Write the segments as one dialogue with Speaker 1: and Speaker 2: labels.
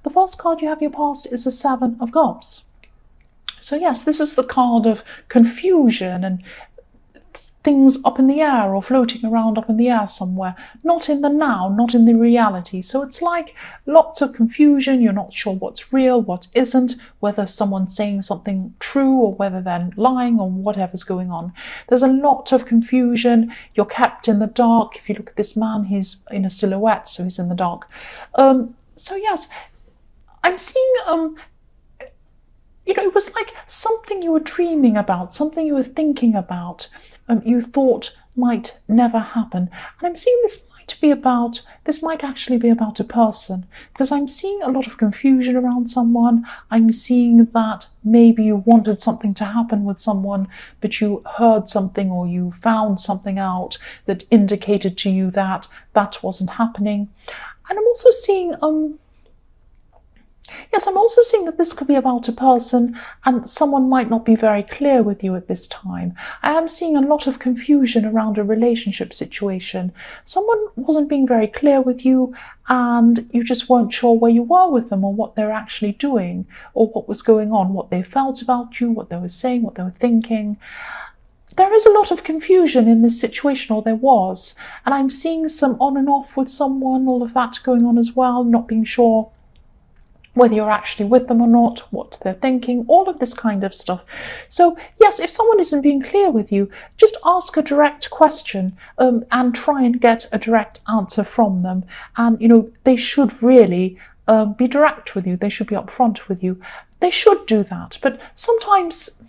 Speaker 1: The first card you have your past is the Seven of Cups. So yes, this is the card of confusion and things up in the air or floating around up in the air somewhere, not in the now, not in the reality. So it's like lots of confusion. You're not sure what's real, what isn't, whether someone's saying something true or whether they're lying or whatever's going on. There's a lot of confusion. You're kept in the dark. If you look at this man, he's in a silhouette, so he's in the dark. So yes, I'm seeing it was like something you were dreaming about, something you were thinking about, you thought might never happen. And I'm seeing this might actually be about a person, because I'm seeing a lot of confusion around someone. I'm seeing that maybe you wanted something to happen with someone, but you heard something or you found something out that indicated to you that that wasn't happening. And I'm also seeing I'm also seeing that this could be about a person, and someone might not be very clear with you at this time. I am seeing a lot of confusion around a relationship situation. Someone wasn't being very clear with you, and you just weren't sure where you were with them or what they were actually doing or what was going on, what they felt about you, what they were saying, what they were thinking. There is a lot of confusion in this situation, or there was, and I'm seeing some on and off with someone, all of that going on as well, not being sure whether you're actually with them or not, what they're thinking, all of this kind of stuff. So yes, if someone isn't being clear with you, just ask a direct question and try and get a direct answer from them. And they should really be direct with you. They should be upfront with you. They should do that. But sometimes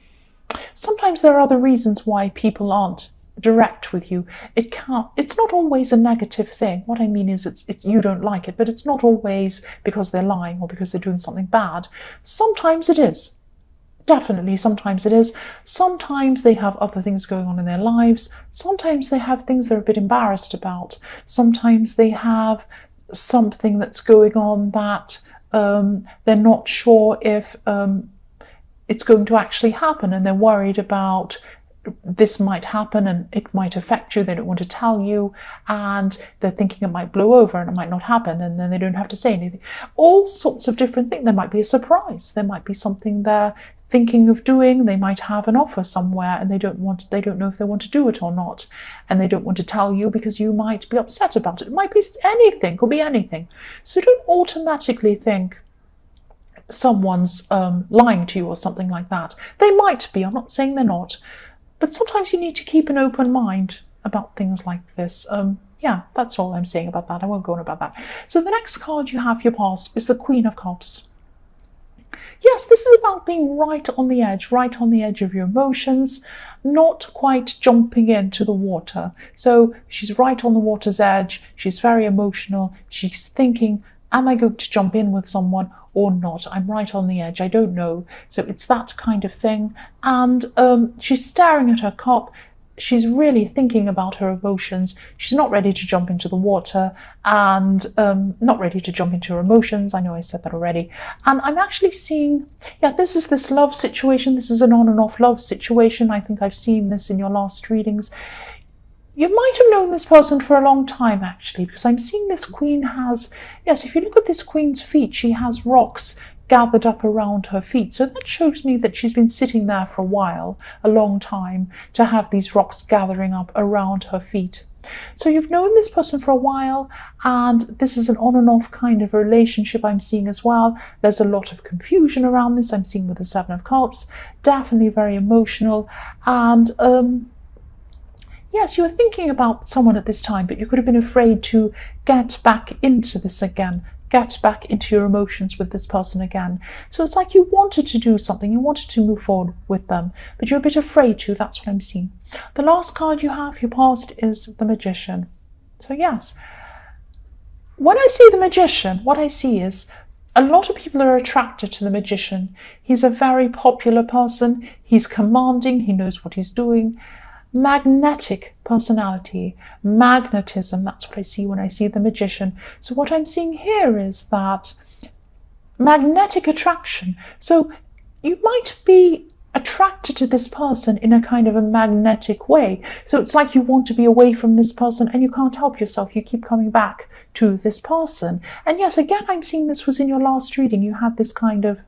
Speaker 1: there are other reasons why people aren't direct with you. It's not always a negative thing. What I mean is it's you don't like it, but it's not always because they're lying or because they're doing something bad. Sometimes it is. Definitely, sometimes it is. Sometimes they have other things going on in their lives. Sometimes they have things they're a bit embarrassed about. Sometimes they have something that's going on that they're not sure if it's going to actually happen, and they're worried about this might happen and it might affect you. They don't want to tell you, and they're thinking it might blow over and it might not happen, and then they don't have to say anything. All sorts of different things. There might be a surprise. There might be something they're thinking of doing. They might have an offer somewhere and they don't know if they want to do it or not, and they don't want to tell you because you might be upset about it. It might be anything, could be anything. So don't automatically think someone's lying to you or something like that. They might be. I'm not saying they're not. But sometimes you need to keep an open mind about things like this. That's all I'm saying about that. I won't go on about that. So the next card you have your past is the Queen of Cups. Yes, this is about being right on the edge of your emotions, not quite jumping into the water. So she's right on the water's edge. She's very emotional. She's thinking, am I going to jump in with someone or not? I'm right on the edge. I don't know. So it's that kind of thing. And she's staring at her cup. She's really thinking about her emotions. She's not ready to jump into the water and not ready to jump into her emotions. I know I said that already. And I'm actually seeing, this is this love situation. This is an on and off love situation. I think I've seen this in your last readings. You might have known this person for a long time, actually, because I'm seeing this queen has, if you look at this queen's feet, she has rocks gathered up around her feet. So that shows me that she's been sitting there for a while, a long time, to have these rocks gathering up around her feet. So you've known this person for a while, and this is an on and off kind of relationship I'm seeing as well. There's a lot of confusion around this. I'm seeing with the Seven of Cups, definitely very emotional. And yes, you were thinking about someone at this time, but you could have been afraid to get back into this again, get back into your emotions with this person again. So it's like you wanted to do something, you wanted to move forward with them, but you're a bit afraid to. That's what I'm seeing. The last card you have, your past, is the Magician. So yes, when I see the Magician, what I see is a lot of people are attracted to the Magician. He's a very popular person. He's commanding. He knows what he's doing. Magnetic personality, magnetism, that's what I see when I see the Magician. So what I'm seeing here is that magnetic attraction. So you might be attracted to this person in a kind of a magnetic way. So it's like you want to be away from this person and you can't help yourself. You keep coming back to this person. And yes, again, I'm seeing this was in your last reading. You had this kind of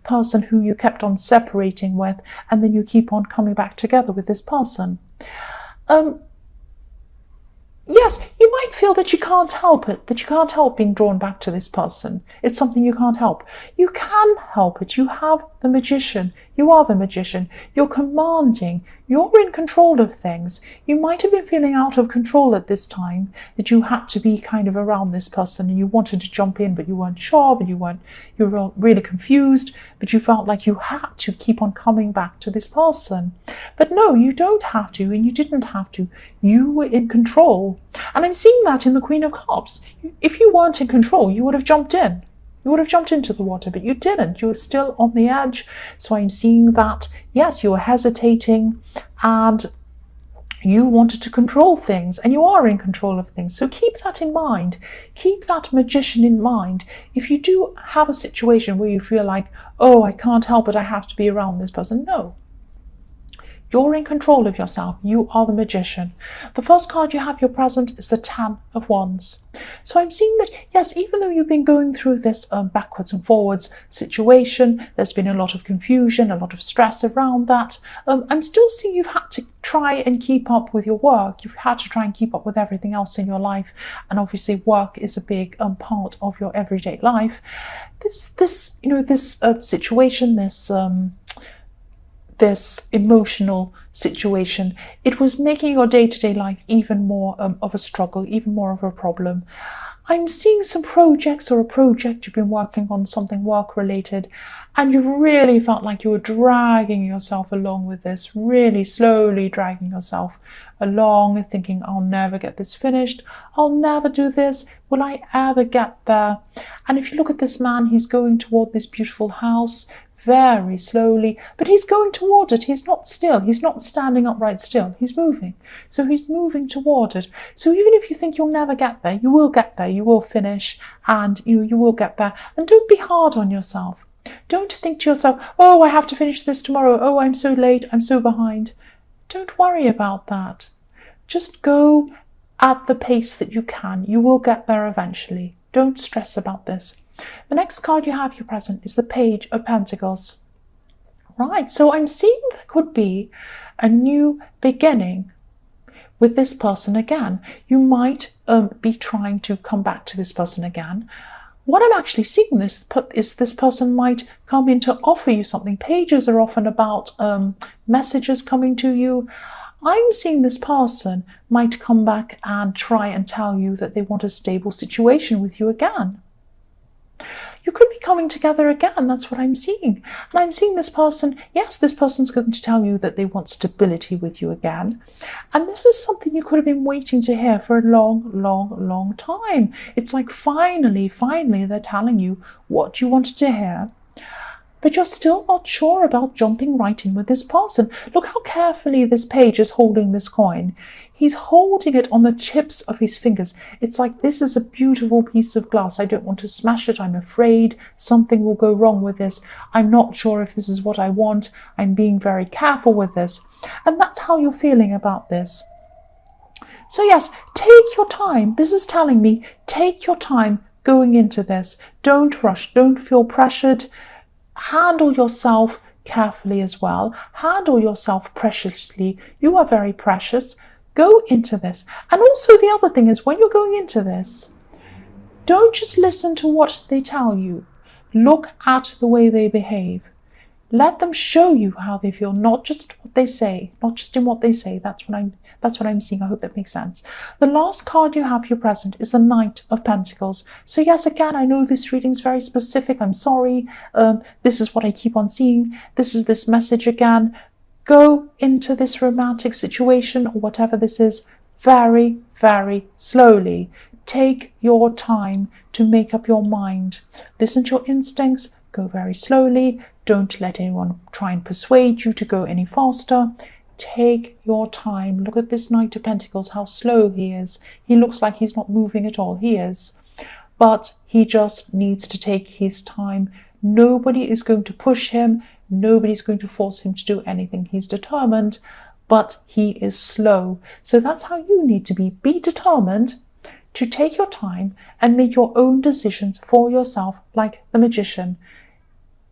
Speaker 1: person who you kept on separating with, and then you keep on coming back together with this person. Yes, you might feel that you can't help it, that you can't help being drawn back to this person. It's something you can't help. You can help it. You have the magician. You are the magician. You're commanding. You're in control of things. You might have been feeling out of control at this time, that you had to be kind of around this person and you wanted to jump in, but you weren't sure, but you were really confused, but you felt like you had to keep on coming back to this person. But no, you don't have to, and you didn't have to. You were in control. And I'm seeing that in the Queen of Cups. If you weren't in control, you would have jumped in. You would have jumped into the water, but you didn't. You were still on the edge. So I'm seeing that, yes, you were hesitating and you wanted to control things, and you are in control of things. So keep that in mind. Keep that magician in mind. If you do have a situation where you feel like, oh, I can't help it, I have to be around this person. No. You're in control of yourself. You are the magician. The first card you have, your present, is the 10 of Wands. So I'm seeing that, yes, even though you've been going through this backwards and forwards situation, there's been a lot of confusion, a lot of stress around that. I'm still seeing you've had to try and keep up with your work. You've had to try and keep up with everything else in your life. And obviously work is a big part of your everyday life. This situation, this emotional situation, it was making your day-to-day life even more of a struggle, even more of a problem. I'm seeing some projects or a project you've been working on, something work-related, and you've really felt like you were dragging yourself along with this, really slowly dragging yourself along, thinking, I'll never get this finished, I'll never do this, will I ever get there? And if you look at this man, he's going toward this beautiful house, very slowly, but he's going toward it. He's not still. He's not standing upright still. He's moving. So he's moving toward it. So even if you think you'll never get there, you will get there. You will finish, and you will get there. And don't be hard on yourself. Don't think to yourself, oh, I have to finish this tomorrow. Oh, I'm so late. I'm so behind. Don't worry about that. Just go at the pace that you can. You will get there eventually. Don't stress about this. The next card you have, your present, is the Page of Pentacles. Right, so I'm seeing there could be a new beginning with this person again. You might be trying to come back to this person again. What I'm actually seeing is this person might come in to offer you something. Pages are often about messages coming to you. I'm seeing this person might come back and try and tell you that they want a stable situation with you again. You could be coming together again. That's what I'm seeing. And I'm seeing this person, yes, this person's going to tell you that they want stability with you again. And this is something you could have been waiting to hear for a long, long, long time. It's like finally they're telling you what you wanted to hear. But you're still not sure about jumping right in with this person. Look how carefully this page is holding this coin. He's holding it on the tips of his fingers. It's like, this is a beautiful piece of glass. I don't want to smash it. I'm afraid something will go wrong with this. I'm not sure if this is what I want. I'm being very careful with this. And that's how you're feeling about this. So yes, take your time. This is telling me, take your time going into this. Don't rush. Don't feel pressured. Handle yourself carefully as well. Handle yourself preciously. You are very precious. Go into this. And also the other thing is, when you're going into this, don't just listen to what they tell you. Look at the way they behave. Let them show you how they feel, not just what they say, not just in what they say. That's what I'm seeing. I hope that makes sense. The last card you have, your present, is the Knight of Pentacles. So yes, again, I know this reading is very specific. I'm sorry. This is what I keep on seeing. This is this message again. Go into this romantic situation or whatever this is very, very slowly. Take your time to make up your mind. Listen to your instincts. Go very slowly. Don't let anyone try and persuade you to go any faster. Take your time. Look at this Knight of Pentacles, how slow he is. He looks like he's not moving at all. He is. But he just needs to take his time. Nobody is going to push him. Nobody's going to force him to do anything. He's determined, but he is slow. So that's how you need to be. Be determined to take your time and make your own decisions for yourself, like the magician.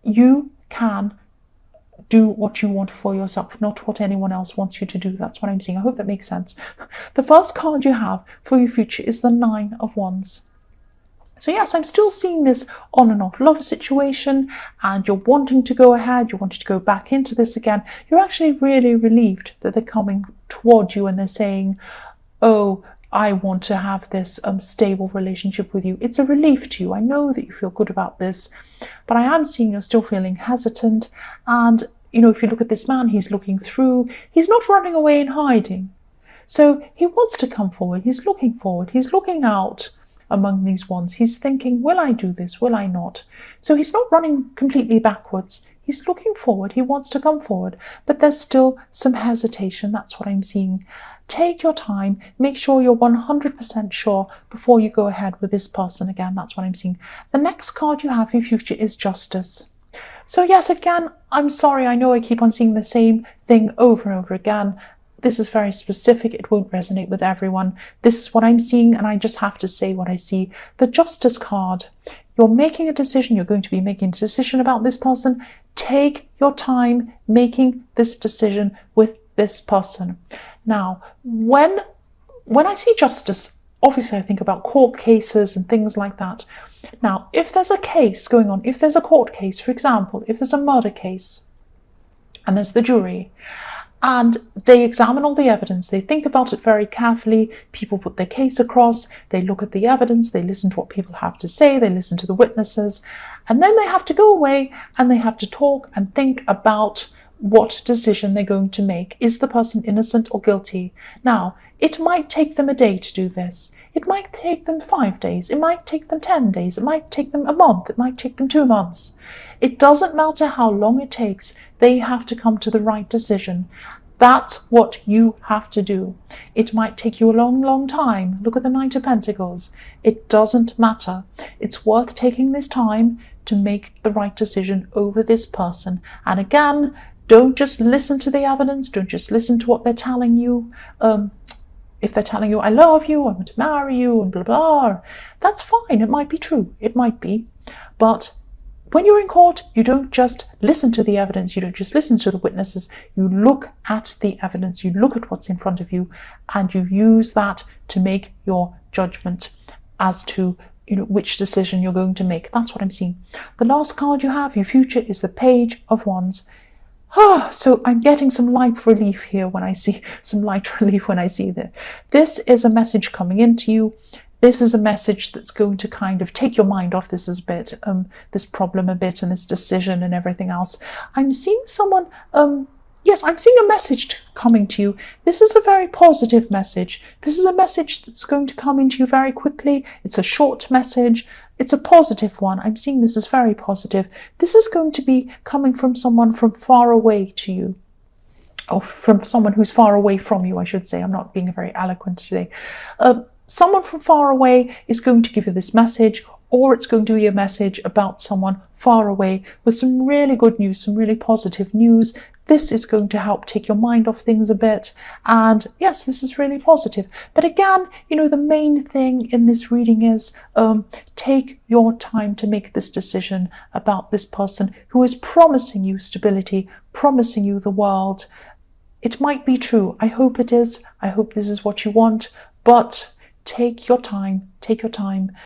Speaker 1: You can do what you want for yourself, not what anyone else wants you to do. That's what I'm saying. I hope that makes sense. The first card you have for your future is the 9 of Wands. So yes, I'm still seeing this on and off love situation, and you're wanting to go ahead, you're wanting to go back into this again. You're actually really relieved that they're coming toward you and they're saying, oh, I want to have this stable relationship with you. It's a relief to you. I know that you feel good about this, but I am seeing you're still feeling hesitant. And, you know, if you look at this man, he's looking through. He's not running away and hiding. So he wants to come forward. He's looking forward. He's looking out among these ones. He's thinking, will I do this? Will I not? So he's not running completely backwards. He's looking forward. He wants to come forward, but there's still some hesitation. That's what I'm seeing. Take your time. Make sure you're 100% sure before you go ahead with this person again. That's what I'm seeing. The next card you have for your future is Justice. So yes, again, I'm sorry. I know I keep on seeing the same thing over and over again. This is very specific. It won't resonate with everyone. This is what I'm seeing, and I just have to say what I see. The Justice card. You're making a decision. You're going to be making a decision about this person. Take your time making this decision with this person. Now, when I see justice, obviously I think about court cases and things like that. Now, if there's a case going on, if there's a court case, for example, if there's a murder case and there's the jury, and they examine all the evidence, they think about it very carefully, people put their case across, they look at the evidence, they listen to what people have to say, they listen to the witnesses, and then they have to go away and they have to talk and think about what decision they're going to make. Is the person innocent or guilty? Now, it might take them a day to do this. It might take them 5 days. It might take them 10 days. It might take them a month. It might take them 2 months. It doesn't matter how long it takes. They have to come to the right decision. That's what you have to do. It might take you a long, long time. Look at the Knight of Pentacles. It doesn't matter. It's worth taking this time to make the right decision over this person. And again, don't just listen to the evidence. Don't just listen to what they're telling you. If they're telling you, I love you, I want to marry you, and blah, blah, that's fine. It might be true. It might be. But when you're in court, you don't just listen to the evidence. You don't just listen to the witnesses. You look at the evidence. You look at what's in front of you, and you use that to make your judgment as to which decision you're going to make. That's what I'm seeing. The last card you have, your future, is the Page of Wands. So I'm getting some light relief here when I see this. This is a message coming into you. This is a message that's going to kind of take your mind off this this problem a bit, and this decision and everything else. I'm seeing someone, yes, I'm seeing a message coming to you. This is a very positive message. This is a message that's going to come into you very quickly. It's a short message. It's a positive one. I'm seeing this as very positive. This is going to be coming from someone from far away to you, or from someone who's far away from you, I should say. I'm not being very eloquent today. Someone from far away is going to give you this message, or it's going to be a message about someone far away with some really good news, some really positive news. This is going to help take your mind off things a bit. And yes, this is really positive. But again, the main thing in this reading is take your time to make this decision about this person who is promising you stability, promising you the world. It might be true. I hope it is. I hope this is what you want. But take your time. Take your time.